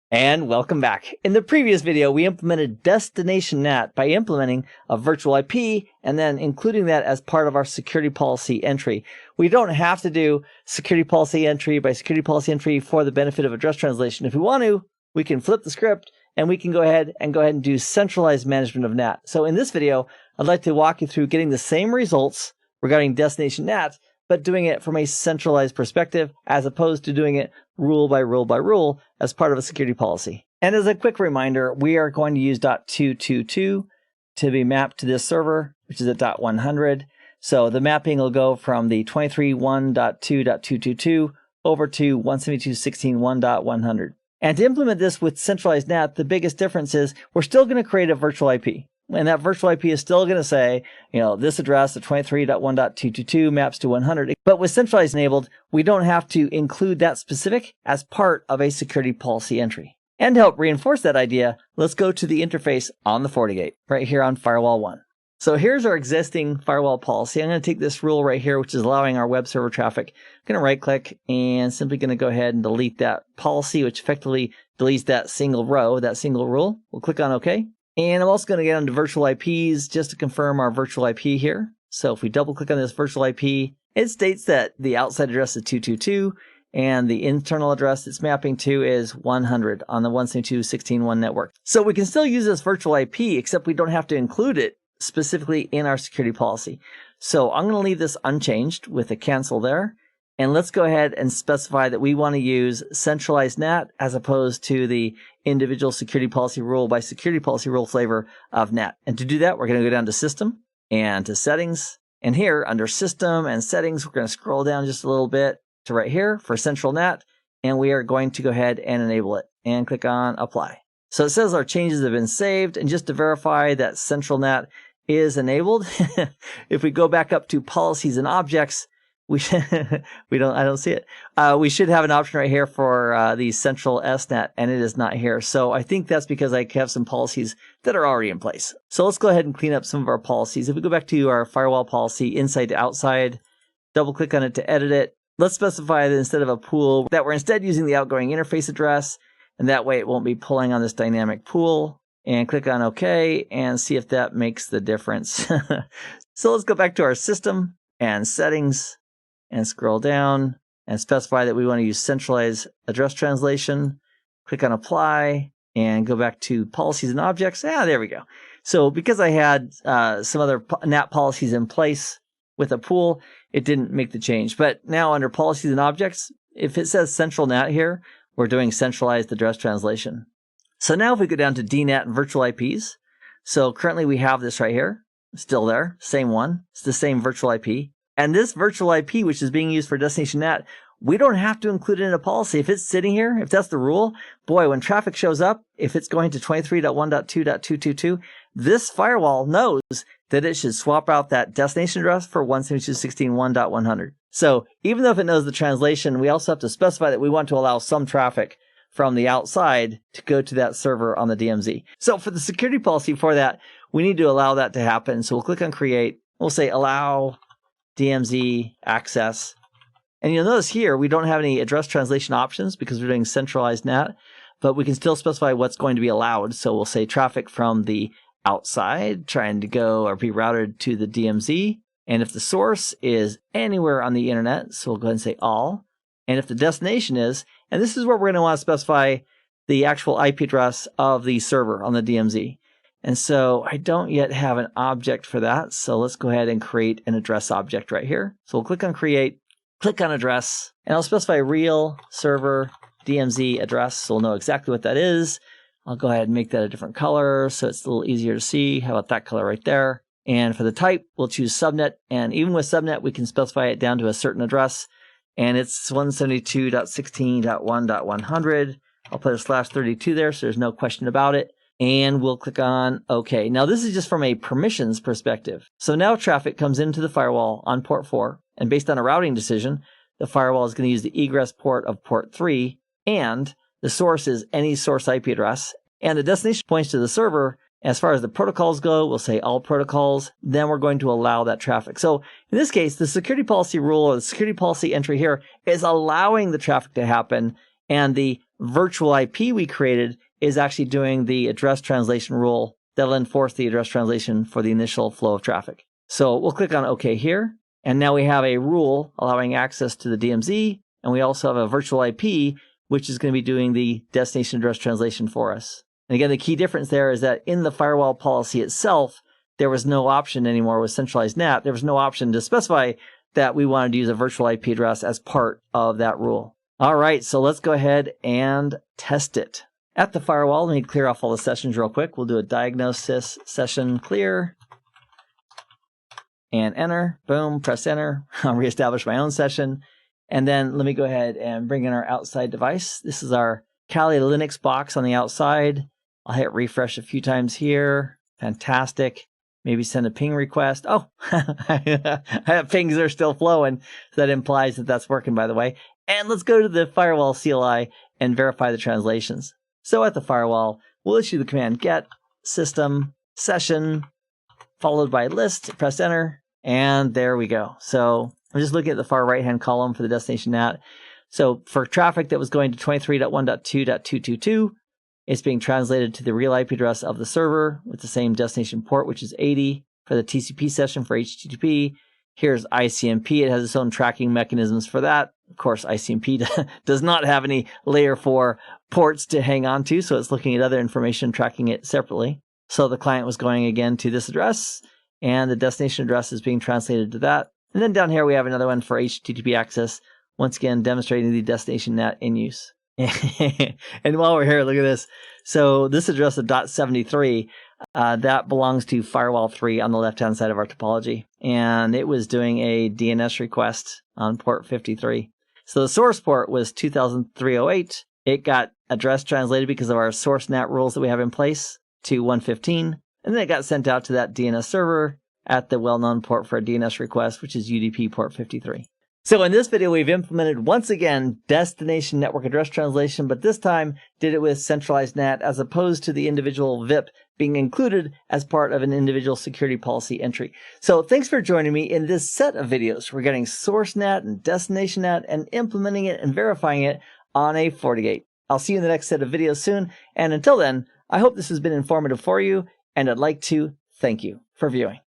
And welcome back. In the previous video, we implemented destination NAT by implementing a virtual IP and then including that as part of our security policy entry. We don't have to do security policy entry by security policy entry for the benefit of address translation. If we want to, we can flip the script and we can go ahead and do centralized management of NAT. So in this video, I'd like to walk you through getting the same results regarding destination NAT, but doing it from a centralized perspective as opposed to doing it rule by rule by rule as part of a security policy. And as a quick reminder, we are going to use .222 to be mapped to this server, which is at .100. So the mapping will go from the 23.1.2.222 over to 172.16.1.100. And to implement this with centralized NAT, the biggest difference is we're still going to create a virtual IP. And that virtual IP is still going to say, this address of 23.1.222 maps to 100. But with centralized enabled, we don't have to include that specific as part of a security policy entry. And to help reinforce that idea, let's go to the interface on the FortiGate, right here on Firewall 1. So here's our existing firewall policy. I'm going to take this rule right here, which is allowing our web server traffic. I'm going to right click and simply going to go ahead and delete that policy, which effectively deletes that single row, that single rule. We'll click on OK. And I'm also going to get onto virtual IPs just to confirm our virtual IP here. So if we double click on this virtual IP, it states that the outside address is 222 and the internal address it's mapping to is 100 on the 172.16.1 network. So we can still use this virtual IP, except we don't have to include it specifically in our security policy. So I'm going to leave this unchanged with a cancel there. And let's go ahead and specify that we want to use centralized NAT as opposed to the individual security policy rule by security policy rule flavor of NAT. And to do that, we're going to go down to System and to Settings. And here under System and Settings, we're going to scroll down just a little bit to right here for Central NAT. And we are going to go ahead and enable it and click on Apply. So it says our changes have been saved. And just to verify that Central NAT is enabled, if we go back up to Policies and Objects, I don't see it. We should have an option right here for the central SNAT, and it is not here. So I think that's because I have some policies that are already in place. So let's go ahead and clean up some of our policies. If we go back to our firewall policy, inside to outside, double click on it to edit it. Let's specify that instead of a pool, that we're instead using the outgoing interface address, and that way it won't be pulling on this dynamic pool. And click on OK and see if that makes the difference. So let's go back to our System and Settings, and scroll down and specify that we want to use centralized address translation. Click on Apply and go back to Policies and Objects. There we go. So because I had some other NAT policies in place with a pool, it didn't make the change. But now under Policies and Objects, if it says Central NAT here, we're doing centralized address translation. So now if we go down to DNAT and virtual IPs, so currently we have this right here, still there, same one. It's the same virtual IP. And this virtual IP, which is being used for destination NAT, we don't have to include it in a policy. If it's sitting here, if that's the rule, boy, when traffic shows up, if it's going to 23.1.2.222, this firewall knows that it should swap out that destination address for 172.16.1.100. So even though if it knows the translation, we also have to specify that we want to allow some traffic from the outside to go to that server on the DMZ. So for the security policy for that, we need to allow that to happen. So we'll click on Create. We'll say Allow DMZ access. And you'll notice here, we don't have any address translation options because we're doing centralized NAT, but we can still specify what's going to be allowed. So we'll say traffic from the outside trying to go or be routed to the DMZ. And if the source is anywhere on the internet, so we'll go ahead and say all. And if the destination is, and this is where we're going to want to specify the actual IP address of the server on the DMZ. And so I don't yet have an object for that. So let's go ahead and create an address object right here. So we'll click on Create, click on Address, and I'll specify real server DMZ address. So we'll know exactly what that is. I'll go ahead and make that a different color so it's a little easier to see. How about that color right there? And for the type, we'll choose subnet. And even with subnet, we can specify it down to a certain address. And it's 172.16.1.100. I'll put a /32 there so there's no question about it. And we'll click on OK. Now this is just from a permissions perspective. So now traffic comes into the firewall on port 4, and based on a routing decision, the firewall is going to use the egress port of port 3, and the source is any source IP address, and the destination points to the server. As far as the protocols go, we'll say all protocols, then we're going to allow that traffic. So in this case, the security policy rule or the security policy entry here is allowing the traffic to happen And the virtual IP we created is actually doing the address translation rule that'll enforce the address translation for the initial flow of traffic. So we'll click on OK here. And now we have a rule allowing access to the DMZ. And we also have a virtual IP, which is going to be doing the destination address translation for us. And again, the key difference there is that in the firewall policy itself, there was no option anymore with centralized NAT. There was no option to specify that we wanted to use a virtual IP address as part of that rule. All right, so let's go ahead and test it. At the firewall, let me clear off all the sessions real quick. We'll do a diagnosis session clear and enter. Boom, press enter. I'll reestablish my own session. And then let me go ahead and bring in our outside device. This is our Kali Linux box on the outside. I'll hit refresh a few times here. Fantastic. Maybe send a ping request. Oh, pings are still flowing. So that implies that that's working, by the way. And let's go to the firewall CLI and verify the translations. So at the firewall, we'll issue the command get system session followed by list. Press enter. And there we go. So I'm just looking at the far right-hand column for the destination NAT. So for traffic that was going to 23.1.2.222, it's being translated to the real IP address of the server with the same destination port, which is 80. For the TCP session for HTTP, here's ICMP. It has its own tracking mechanisms for that. Of course, ICMP does not have any layer 4 ports to hang on to, so it's looking at other information, tracking it separately. So the client was going again to this address, and the destination address is being translated to that. And then down here we have another one for HTTP access, once again demonstrating the destination NAT in use. And while we're here, look at this. So this address of .73, that belongs to firewall 3 on the left-hand side of our topology. And it was doing a DNS request on port 53. So the source port was 200308. It got address translated because of our source NAT rules that we have in place to 115. And then it got sent out to that DNS server at the well-known port for a DNS request, which is UDP port 53. So in this video, we've implemented, once again, destination network address translation, but this time did it with centralized NAT as opposed to the individual VIP being included as part of an individual security policy entry. So thanks for joining me in this set of videos regarding source NAT and destination NAT and implementing it and verifying it on a FortiGate. I'll see you in the next set of videos soon. And until then, I hope this has been informative for you, and I'd like to thank you for viewing.